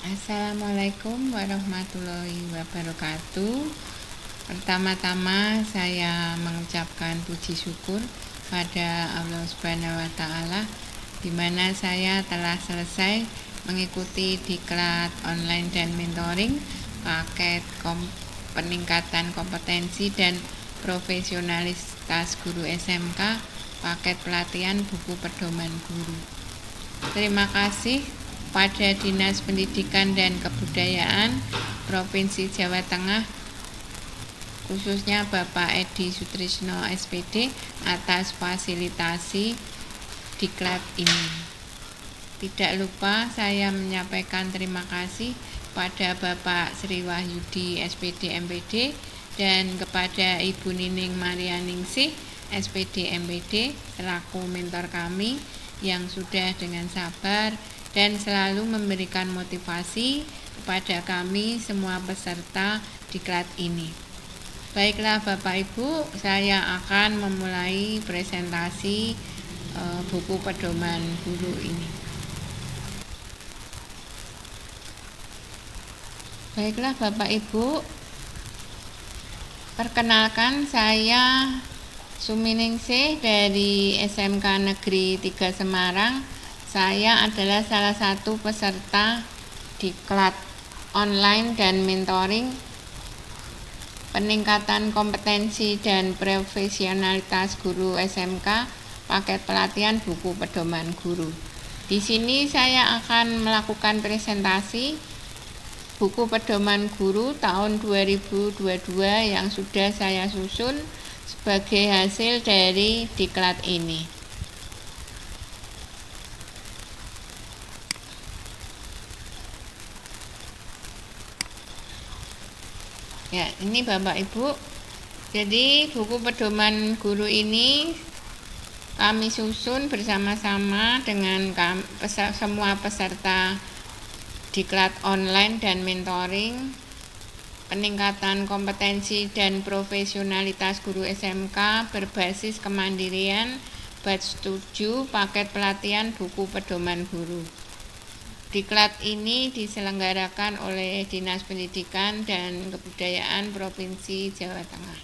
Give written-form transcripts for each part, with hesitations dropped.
Assalamualaikum warahmatullahi wabarakatuh. Pertama-tama saya mengucapkan puji syukur pada Allah Subhanahu wa taala di mana saya telah selesai mengikuti diklat online dan mentoring paket peningkatan kompetensi dan profesionalitas guru SMK, paket pelatihan buku pedoman guru. Terima kasih pada Dinas Pendidikan dan Kebudayaan Provinsi Jawa Tengah, khususnya Bapak Edi Sutrisno SPD atas fasilitasi diklat ini. Tidak lupa saya menyampaikan terima kasih pada Bapak Sri Wahyudi SPD MPD dan kepada Ibu Nining Marianingsih SPD MPD selaku mentor kami yang sudah dengan sabar dan selalu memberikan motivasi kepada kami semua peserta diklat ini. Baiklah Bapak Ibu, saya akan memulai presentasi buku pedoman guru ini. Baiklah Bapak Ibu, perkenalkan saya Suminingsih dari SMK Negeri 3 Semarang. Saya adalah salah satu peserta diklat online dan mentoring peningkatan kompetensi dan profesionalitas guru SMK, paket pelatihan buku pedoman guru. Di sini saya akan melakukan presentasi buku pedoman guru tahun 2022 yang sudah saya susun sebagai hasil dari diklat ini. Ya, ini Bapak Ibu. Jadi buku pedoman guru ini kami susun bersama-sama dengan semua peserta diklat online dan mentoring peningkatan kompetensi dan profesionalitas guru SMK berbasis kemandirian batch 7 paket pelatihan buku pedoman guru. Diklat ini diselenggarakan oleh Dinas Pendidikan dan Kebudayaan Provinsi Jawa Tengah.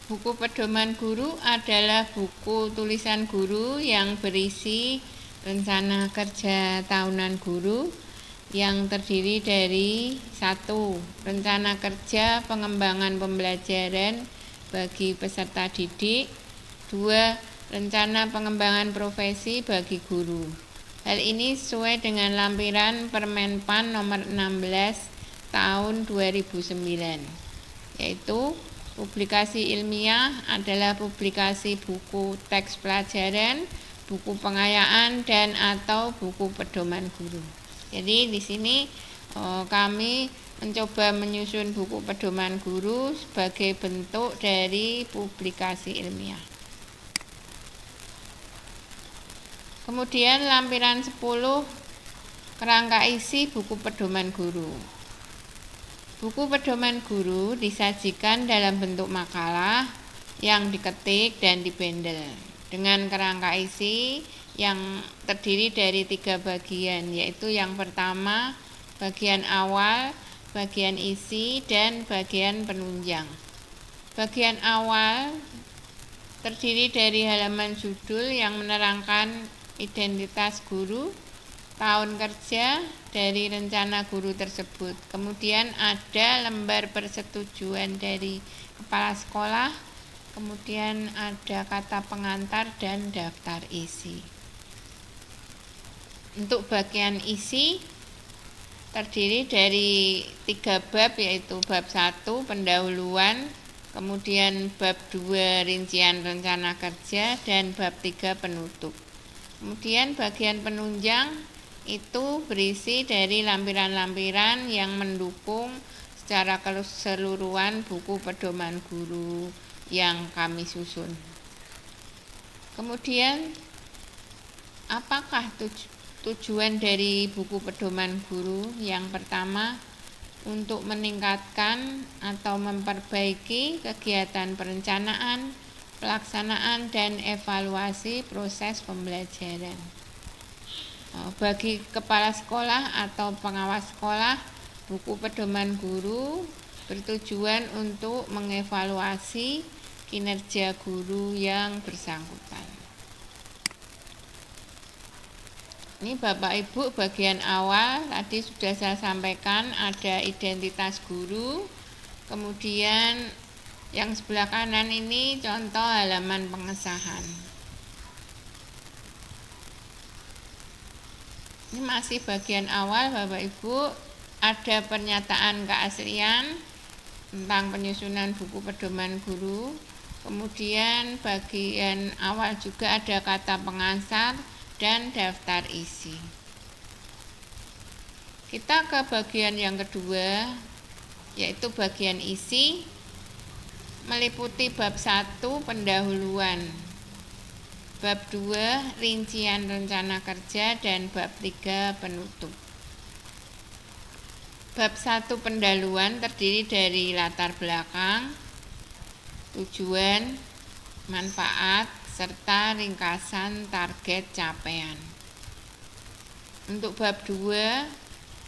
Buku pedoman guru adalah buku tulisan guru yang berisi rencana kerja tahunan guru yang terdiri dari 1. Rencana kerja pengembangan pembelajaran bagi peserta didik. 2. Rencana pengembangan profesi bagi guru. Hal ini sesuai dengan lampiran Permenpan nomor 16 tahun 2009, yaitu publikasi ilmiah adalah publikasi buku teks pelajaran, buku pengayaan, dan atau buku pedoman guru. Jadi di sini kami mencoba menyusun buku pedoman guru sebagai bentuk dari publikasi ilmiah. Kemudian lampiran 10 kerangka isi buku pedoman guru. Buku pedoman guru disajikan dalam bentuk makalah yang diketik dan dibendel dengan kerangka isi yang terdiri dari 3 bagian, yaitu yang pertama bagian awal, bagian isi, dan bagian penunjang. Bagian awal terdiri dari halaman judul yang menerangkan identitas guru, tahun kerja dari rencana guru tersebut. Kemudian ada lembar persetujuan dari kepala sekolah, kemudian ada kata pengantar dan daftar isi. Untuk bagian isi terdiri dari 3 bab, yaitu bab 1 pendahuluan, kemudian bab 2 rincian rencana kerja, dan bab 3 penutup. Kemudian bagian penunjang itu berisi dari lampiran-lampiran yang mendukung secara keseluruhan buku pedoman guru yang kami susun. Kemudian apakah tujuan dari buku pedoman guru? Yang pertama, untuk meningkatkan atau memperbaiki kegiatan perencanaan, pelaksanaan, dan evaluasi proses pembelajaran. Bagi kepala sekolah atau pengawas sekolah, buku pedoman guru bertujuan untuk mengevaluasi kinerja guru yang bersangkutan. Ini Bapak Ibu bagian awal tadi sudah saya sampaikan ada identitas guru, kemudian yang sebelah kanan ini contoh halaman pengesahan. Ini masih bagian awal Bapak Ibu, ada pernyataan keaslian tentang penyusunan buku pedoman guru. Kemudian bagian awal juga ada kata pengantar dan daftar isi. Kita ke bagian yang kedua, yaitu bagian isi, meliputi bab 1 pendahuluan, bab 2 rincian rencana kerja, dan bab 3 penutup. Bab 1 pendahuluan terdiri dari latar belakang, tujuan, manfaat, serta ringkasan target capaian. Untuk bab 2,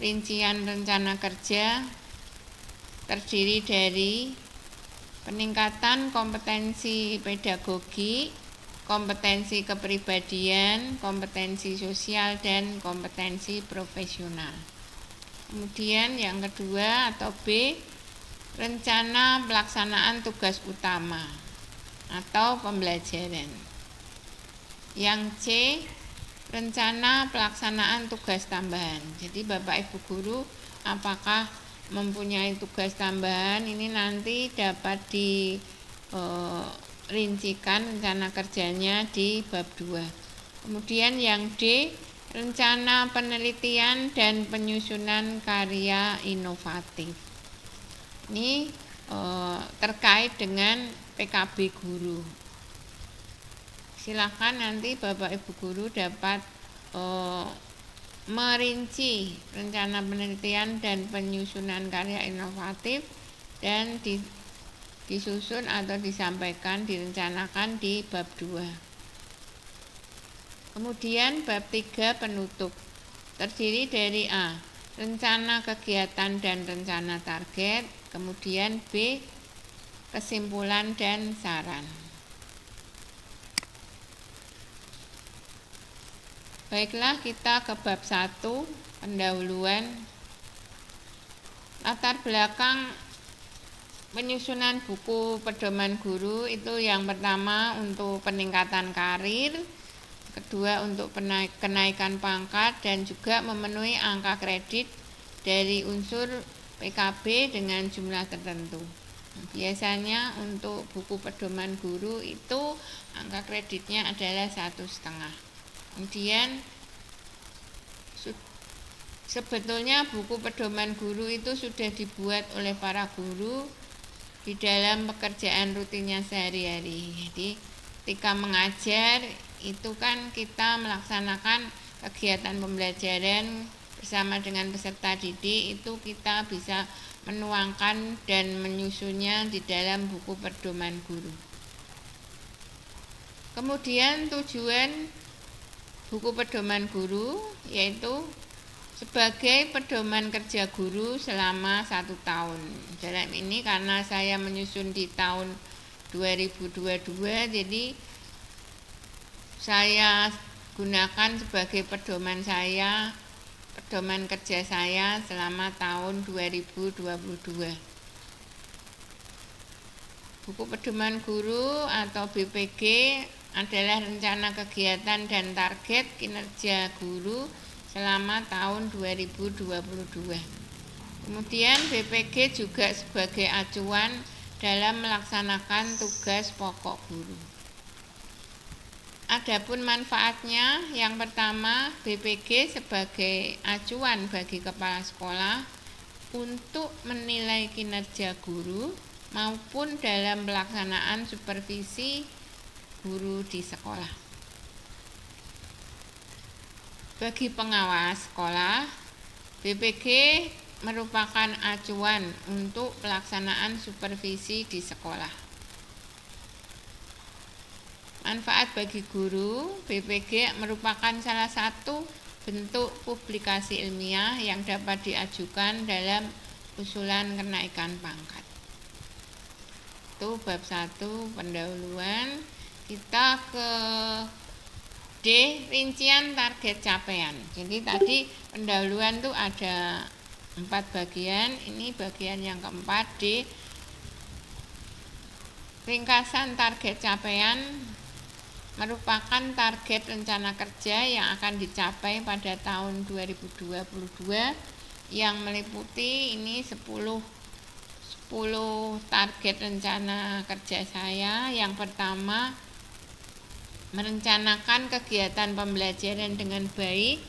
rincian rencana kerja terdiri dari peningkatan kompetensi pedagogi, kompetensi kepribadian, kompetensi sosial, dan kompetensi profesional. Kemudian yang kedua atau B, rencana pelaksanaan tugas utama atau pembelajaran. Yang C, rencana pelaksanaan tugas tambahan. Jadi Bapak Ibu guru apakah mempunyai tugas tambahan, ini nanti dapat dirincikan rencana kerjanya di bab 2. Kemudian yang D, rencana penelitian dan penyusunan karya inovatif. Ini terkait dengan PKB guru. Silakan nanti Bapak Ibu guru dapat merinci rencana penelitian dan penyusunan karya inovatif dan disusun atau disampaikan, direncanakan di bab 2. Kemudian bab 3 penutup terdiri dari A, rencana kegiatan dan rencana target, kemudian B, kesimpulan dan saran. Baiklah, kita ke bab 1 pendahuluan. Latar belakang penyusunan buku pedoman guru itu yang pertama untuk peningkatan karir, kedua untuk kenaikan pangkat, dan juga memenuhi angka kredit dari unsur PKB dengan jumlah tertentu. Biasanya untuk buku pedoman guru itu angka kreditnya adalah 1,5. Kemudian sebetulnya buku pedoman guru itu sudah dibuat oleh para guru di dalam pekerjaan rutinnya sehari-hari. Jadi ketika mengajar itu kan kita melaksanakan kegiatan pembelajaran bersama dengan peserta didik, itu kita bisa menuangkan dan menyusunnya di dalam buku pedoman guru. Kemudian tujuan buku pedoman guru yaitu sebagai pedoman kerja guru selama 1 tahun. Dalam ini karena saya menyusun di tahun 2022, jadi saya gunakan sebagai pedoman kerja saya selama tahun 2022. Buku pedoman guru atau BPG adalah rencana kegiatan dan target kinerja guru selama tahun 2022. Kemudian BPG juga sebagai acuan dalam melaksanakan tugas pokok guru. Adapun manfaatnya, yang pertama, BPG sebagai acuan bagi kepala sekolah untuk menilai kinerja guru maupun dalam pelaksanaan supervisi guru di sekolah. Bagi pengawas sekolah, BPG merupakan acuan untuk pelaksanaan supervisi di sekolah. Manfaat bagi guru, BPG merupakan salah satu bentuk publikasi ilmiah yang dapat diajukan dalam usulan kenaikan pangkat. Itu bab 1 pendahuluan. Kita ke D, rincian target capaian. Jadi tadi pendahuluan itu ada 4 bagian, ini bagian yang keempat, D, ringkasan target capaian merupakan target rencana kerja yang akan dicapai pada tahun 2022 yang meliputi ini 10 target rencana kerja saya. Yang pertama, merencanakan kegiatan pembelajaran dengan baik,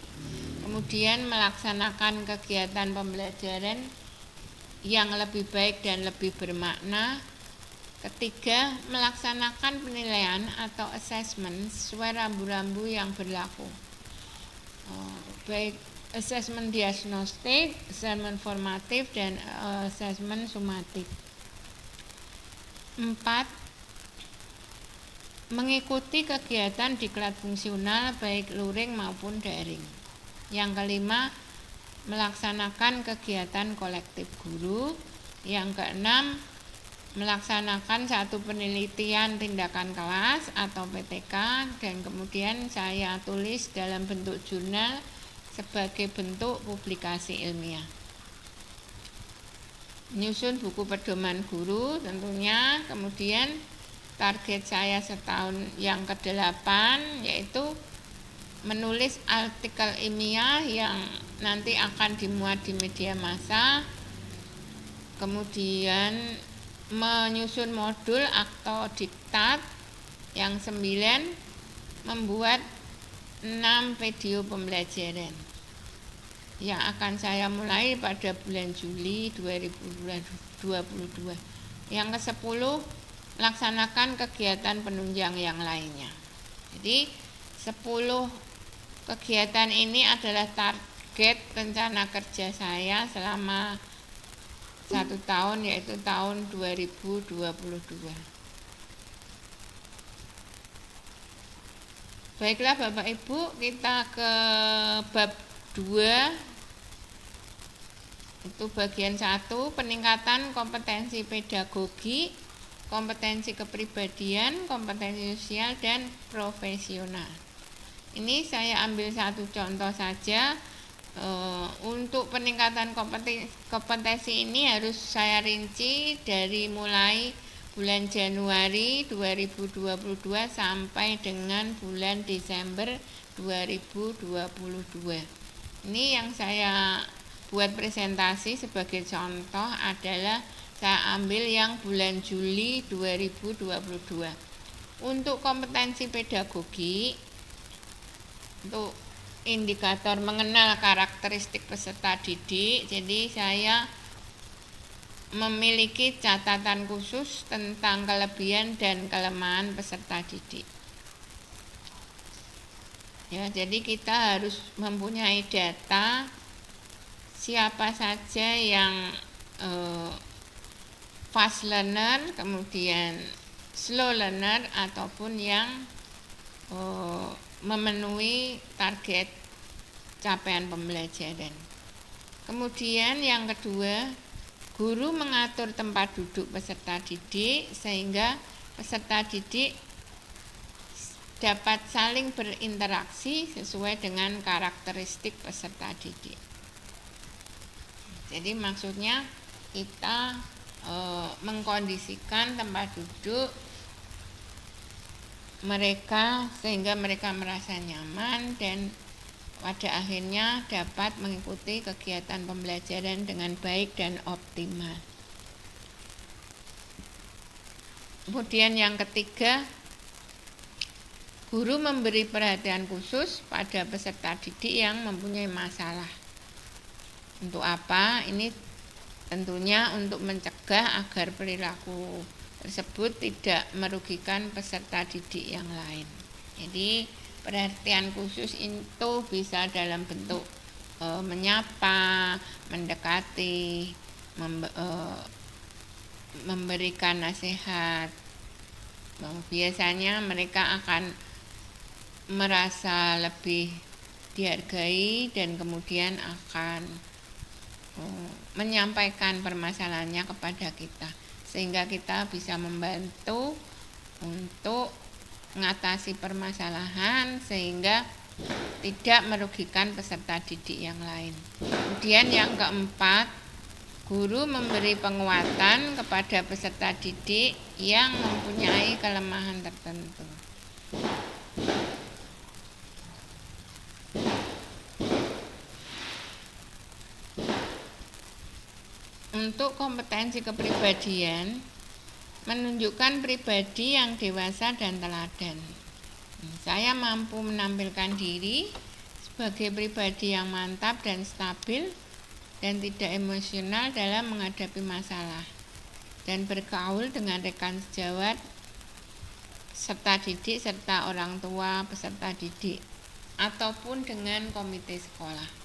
kemudian melaksanakan kegiatan pembelajaran yang lebih baik dan lebih bermakna. Ketiga, melaksanakan penilaian atau assessment sesuai rambu-rambu yang berlaku, baik assessment diagnostik, assessment formatif, dan assessment sumatif. 4. Mengikuti kegiatan diklat fungsional baik luring maupun daring. Yang kelima, melaksanakan kegiatan kolektif guru. Yang keenam, melaksanakan satu penelitian tindakan kelas atau PTK, dan kemudian saya tulis dalam bentuk jurnal sebagai bentuk publikasi ilmiah. Menyusun buku pedoman guru tentunya. Kemudian target saya setahun yang ke-8 yaitu menulis artikel ilmiah yang nanti akan dimuat di media massa. Kemudian menyusun modul atau diktat. Yang 9, membuat 6 video pembelajaran yang akan saya mulai pada bulan Juli 2022. Yang ke-10, melaksanakan kegiatan penunjang yang lainnya. Jadi 10 kegiatan ini adalah target rencana kerja saya selama 1 tahun, yaitu tahun 2022. Baiklah Bapak Ibu, kita ke bab 2. Itu bagian 1, peningkatan kompetensi pedagogi, kompetensi kepribadian, kompetensi sosial, dan profesional. Ini saya ambil satu contoh saja. Untuk peningkatan kompetensi ini harus saya rinci dari mulai bulan Januari 2022 sampai dengan bulan Desember 2022. Ini yang saya buat presentasi sebagai contoh adalah saya ambil yang bulan Juli 2022. Untuk kompetensi pedagogi, untuk indikator mengenal karakteristik peserta didik, jadi saya memiliki catatan khusus tentang kelebihan dan kelemahan peserta didik. Ya, jadi kita harus mempunyai data siapa saja yang fast learner, kemudian slow learner, ataupun yang memenuhi target capaian pembelajaran. Kemudian yang kedua, guru mengatur tempat duduk peserta didik sehingga peserta didik dapat saling berinteraksi sesuai dengan karakteristik peserta didik. Jadi maksudnya kita mengkondisikan tempat duduk mereka sehingga mereka merasa nyaman dan pada akhirnya dapat mengikuti kegiatan pembelajaran dengan baik dan optimal. Kemudian yang ketiga, guru memberi perhatian khusus pada peserta didik yang mempunyai masalah. Untuk apa? Ini tentunya untuk mencegah agar perilaku tersebut tidak merugikan peserta didik yang lain. Jadi perhatian khusus itu bisa dalam bentuk menyapa, mendekati, memberikan nasihat. Biasanya mereka akan merasa lebih dihargai dan kemudian akan menyampaikan permasalahannya kepada kita, sehingga kita bisa membantu untuk mengatasi permasalahan sehingga tidak merugikan peserta didik yang lain. Kemudian yang keempat, guru memberi penguatan kepada peserta didik yang mempunyai kelemahan tertentu. Untuk kompetensi kepribadian, menunjukkan pribadi yang dewasa dan teladan. Saya mampu menampilkan diri sebagai pribadi yang mantap dan stabil dan tidak emosional dalam menghadapi masalah dan bergaul dengan rekan sejawat, serta didik, serta orang tua peserta didik, ataupun dengan komite sekolah.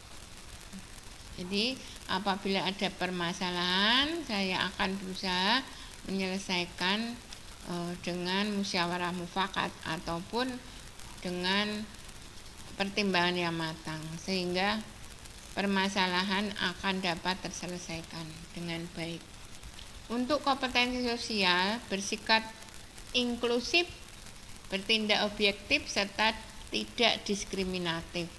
Jadi apabila ada permasalahan, saya akan berusaha menyelesaikan dengan musyawarah mufakat ataupun dengan pertimbangan yang matang, sehingga permasalahan akan dapat terselesaikan dengan baik. Untuk kompetensi sosial, bersikap inklusif, bertindak objektif, serta tidak diskriminatif.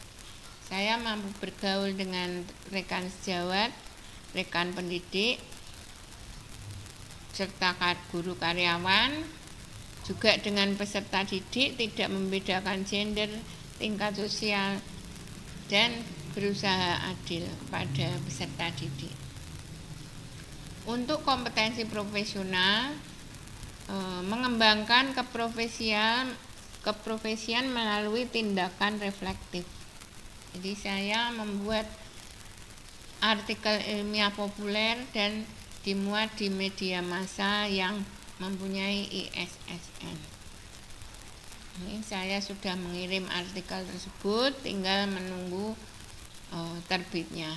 Saya mampu bergaul dengan rekan sejawat, rekan pendidik, serta guru karyawan, juga dengan peserta didik, tidak membedakan gender, tingkat sosial, dan berusaha adil pada peserta didik. Untuk kompetensi profesional, mengembangkan keprofesian melalui tindakan reflektif. Jadi saya membuat artikel ilmiah populer dan dimuat di media massa yang mempunyai ISSN. Ini saya sudah mengirim artikel tersebut, tinggal menunggu terbitnya.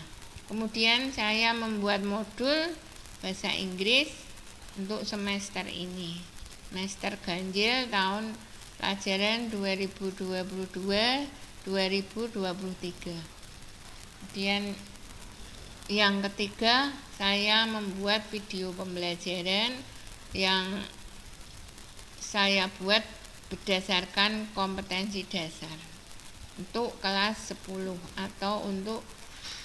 Kemudian saya membuat modul bahasa Inggris untuk semester ini, semester ganjil tahun pelajaran 2022-2023. Kemudian yang ketiga, saya membuat video pembelajaran yang saya buat berdasarkan kompetensi dasar untuk kelas 10 atau untuk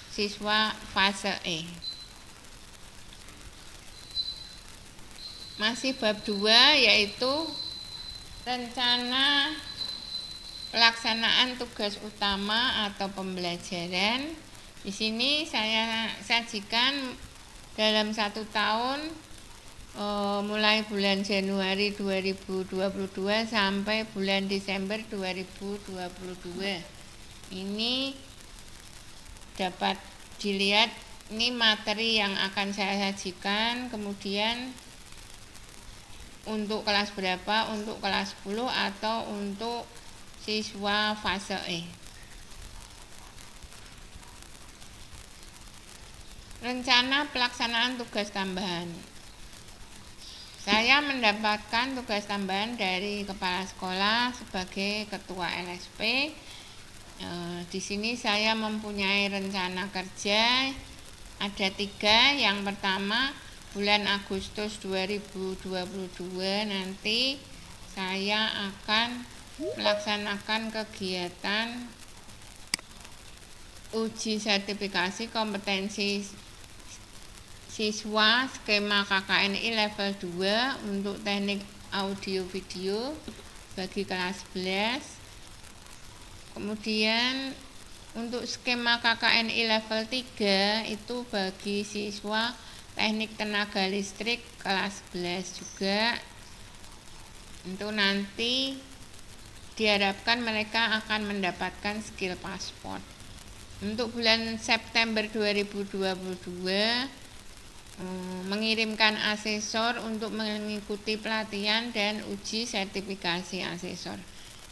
siswa fase E. Masih bab 2, yaitu rencana pelaksanaan tugas utama atau pembelajaran. Di sini saya sajikan dalam 1 tahun mulai bulan Januari 2022 sampai bulan Desember 2022. Ini dapat dilihat, ini materi yang akan saya sajikan. Kemudian untuk kelas berapa, untuk kelas 10 atau untuk siswa fase E. Rencana pelaksanaan tugas tambahan. Saya mendapatkan tugas tambahan dari kepala sekolah sebagai ketua LSP. Di sini saya mempunyai rencana kerja ada 3. Yang pertama, bulan Agustus 2022 nanti saya akan melaksanakan kegiatan uji sertifikasi kompetensi siswa skema KKNI level 2 untuk teknik audio video bagi kelas 11. Kemudian untuk skema KKNI level 3 itu bagi siswa teknik tenaga listrik kelas 11 juga. Untuk nanti diharapkan mereka akan mendapatkan skill paspor. Untuk bulan September 2022 mengirimkan asesor untuk mengikuti pelatihan dan uji sertifikasi asesor,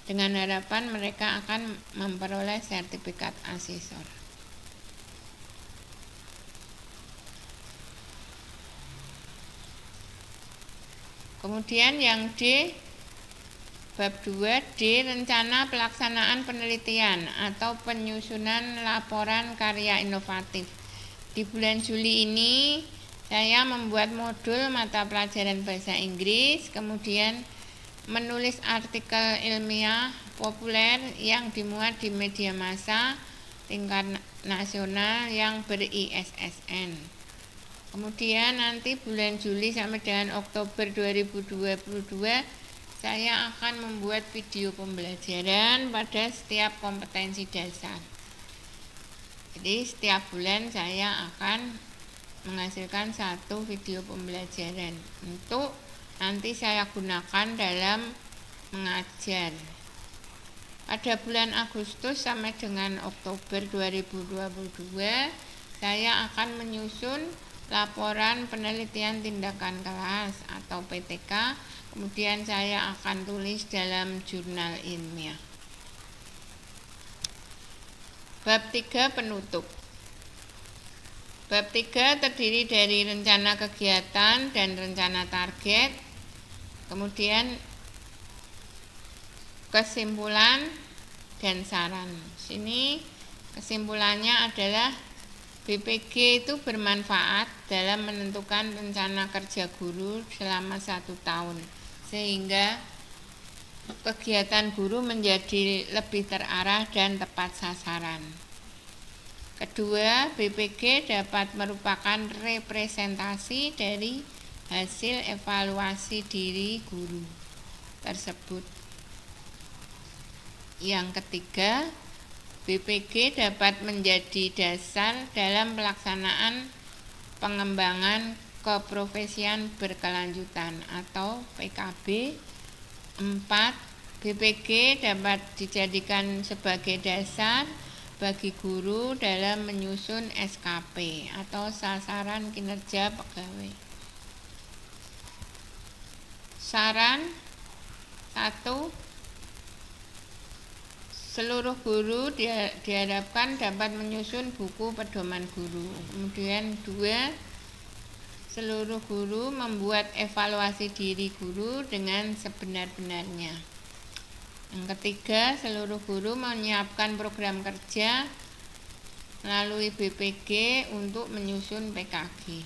dengan harapan mereka akan memperoleh sertifikat asesor. Kemudian yang D, bab 2D, rencana pelaksanaan penelitian atau penyusunan laporan karya inovatif. Di bulan Juli ini saya membuat modul mata pelajaran bahasa Inggris, kemudian menulis artikel ilmiah populer yang dimuat di media massa tingkat nasional yang ber-ISSN. Kemudian nanti bulan Juli sampai dengan Oktober 2022 saya akan membuat video pembelajaran pada setiap kompetensi dasar. Jadi setiap bulan saya akan menghasilkan satu video pembelajaran untuk nanti saya gunakan dalam mengajar. Pada bulan Agustus sampai dengan Oktober 2022 saya akan menyusun laporan penelitian tindakan kelas atau PTK, kemudian saya akan tulis dalam jurnal ilmiah. Bab 3 penutup. Bab 3 terdiri dari rencana kegiatan dan rencana target, kemudian kesimpulan dan saran. Sini kesimpulannya adalah BPG itu bermanfaat dalam menentukan rencana kerja guru selama 1 tahun, sehingga kegiatan guru menjadi lebih terarah dan tepat sasaran. Kedua, BPG dapat merupakan representasi dari hasil evaluasi diri guru tersebut. Yang ketiga, BPG dapat menjadi dasar dalam pelaksanaan pengembangan keprofesian berkelanjutan atau PKB. 4. BPG dapat dijadikan sebagai dasar bagi guru dalam menyusun SKP atau sasaran kinerja pegawai. Saran 1. Seluruh guru diharapkan dapat menyusun buku pedoman guru. Kemudian 2, seluruh guru membuat evaluasi diri guru dengan sebenar-benarnya. Yang ketiga, seluruh guru menyiapkan program kerja melalui BPG untuk menyusun PKG.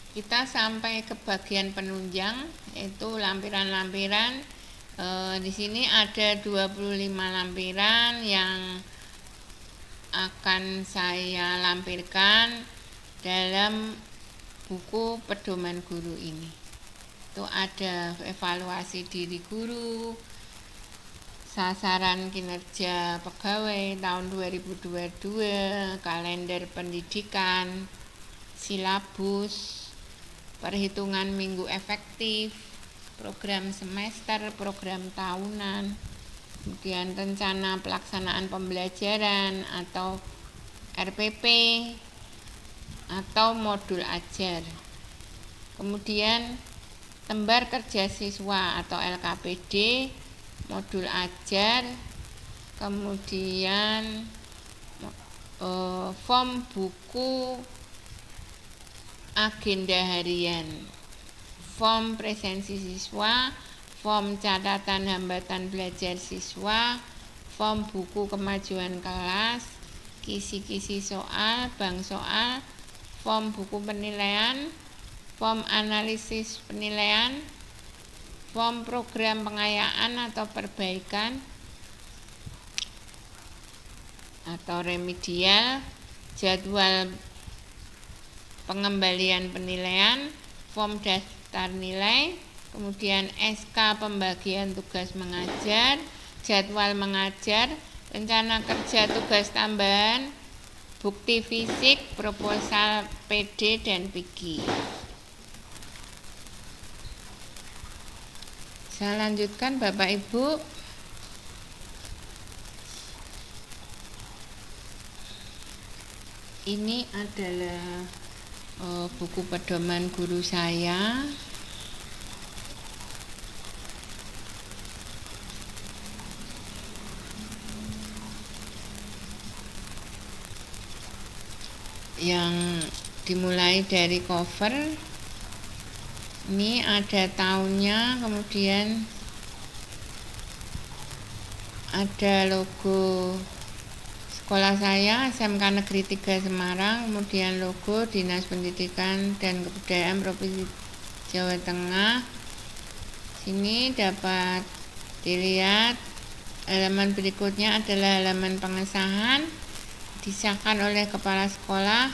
Kita sampai ke bagian penunjang, yaitu lampiran-lampiran. Di sini ada 25 lampiran yang akan saya lampirkan dalam buku pedoman guru ini. Itu ada evaluasi diri guru, sasaran kinerja pegawai tahun 2022, kalender pendidikan, silabus, perhitungan minggu efektif, program semester, program tahunan, kemudian rencana pelaksanaan pembelajaran atau RPP atau modul ajar. Kemudian lembar kerja siswa atau LKPD, modul ajar, kemudian form buku agenda harian, form presensi siswa, form catatan hambatan belajar siswa, form buku kemajuan kelas, kisi-kisi soal, bank soal, form buku penilaian, form analisis penilaian, form program pengayaan atau perbaikan atau remedial, jadwal pengembalian penilaian, form daftar nilai, kemudian SK pembagian tugas mengajar, jadwal mengajar, rencana kerja tugas tambahan, bukti fisik, proposal PD dan PIGI. Saya lanjutkan Bapak Ibu. Ini adalah buku pedoman guru saya. yang dimulai dari cover. Ini ada tahunnya, kemudian ada logo sekolah saya, SMK Negeri 3 Semarang, kemudian logo Dinas Pendidikan dan Kebudayaan Provinsi Jawa Tengah. Sini dapat dilihat. Halaman berikutnya adalah halaman pengesahan, disahkan oleh kepala sekolah,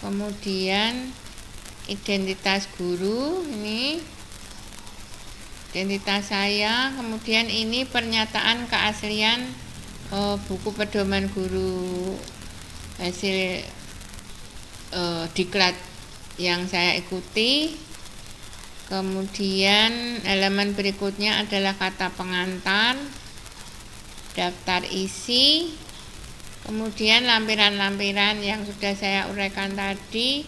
kemudian identitas guru, ini identitas saya, kemudian ini pernyataan keaslian buku pedoman guru hasil diklat yang saya ikuti. Kemudian halaman berikutnya adalah kata pengantar, daftar isi, kemudian lampiran-lampiran yang sudah saya uraikan tadi.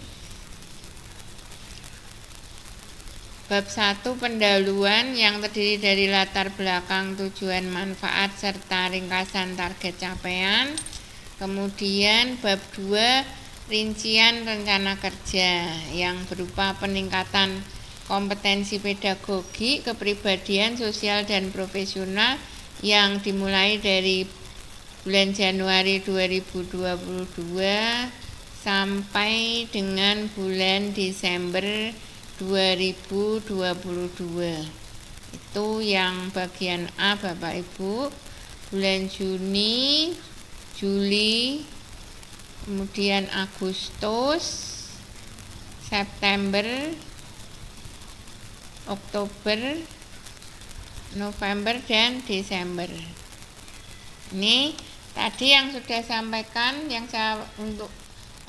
Bab 1 pendahuluan yang terdiri dari latar belakang, tujuan, manfaat, serta ringkasan target capaian. Kemudian bab 2 rincian rencana kerja yang berupa peningkatan kompetensi pedagogi, kepribadian, sosial, dan profesional yang dimulai dari bulan Januari 2022 sampai dengan bulan Desember 2022. Itu yang bagian A, Bapak Ibu. Bulan Juni, Juli, kemudian Agustus, September, Oktober, November, dan Desember. Ini tadi yang sudah sampaikan, yang saya untuk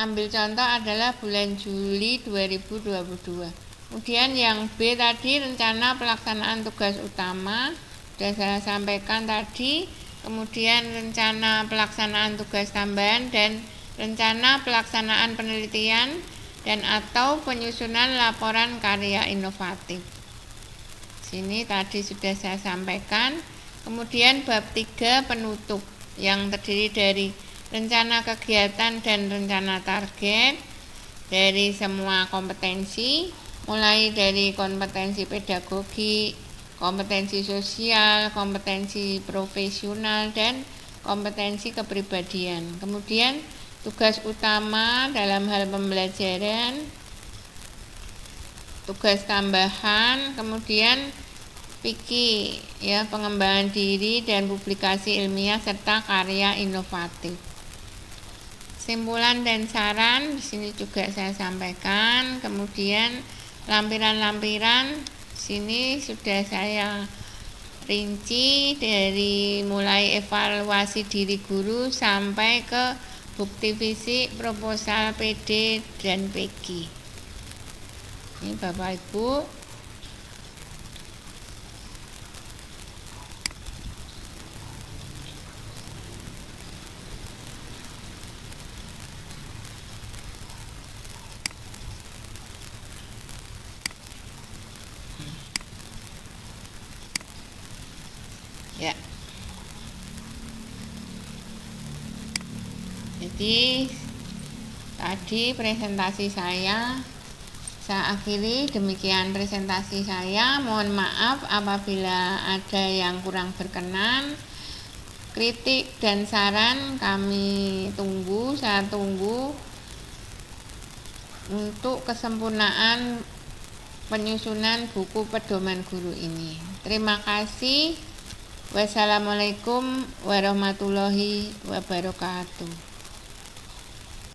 ambil contoh adalah bulan Juli 2022. Kemudian yang B tadi rencana pelaksanaan tugas utama sudah saya sampaikan tadi. Kemudian rencana pelaksanaan tugas tambahan dan rencana pelaksanaan penelitian dan atau penyusunan laporan karya inovatif. Sini tadi sudah saya sampaikan. Kemudian bab 3 penutup yang terdiri dari rencana kegiatan dan rencana target dari semua kompetensi, mulai dari kompetensi pedagogi, kompetensi sosial, kompetensi profesional, dan kompetensi kepribadian. Kemudian tugas utama dalam hal pembelajaran, tugas tambahan, kemudian PIKI, ya, pengembangan diri dan publikasi ilmiah serta karya inovatif. Kesimpulan dan saran di sini juga saya sampaikan. Kemudian lampiran-lampiran sini sudah saya rinci dari mulai evaluasi diri guru sampai ke bukti fisik, proposal, PD, dan PG. Ini Bapak Ibu. Ya. Jadi tadi presentasi saya akhiri. Demikian presentasi saya. Mohon maaf apabila ada yang kurang berkenan. Kritik dan saran kami tunggu, saya tunggu untuk kesempurnaan penyusunan buku pedoman guru ini. Terima kasih. Wassalamualaikum warahmatullahi wabarakatuh.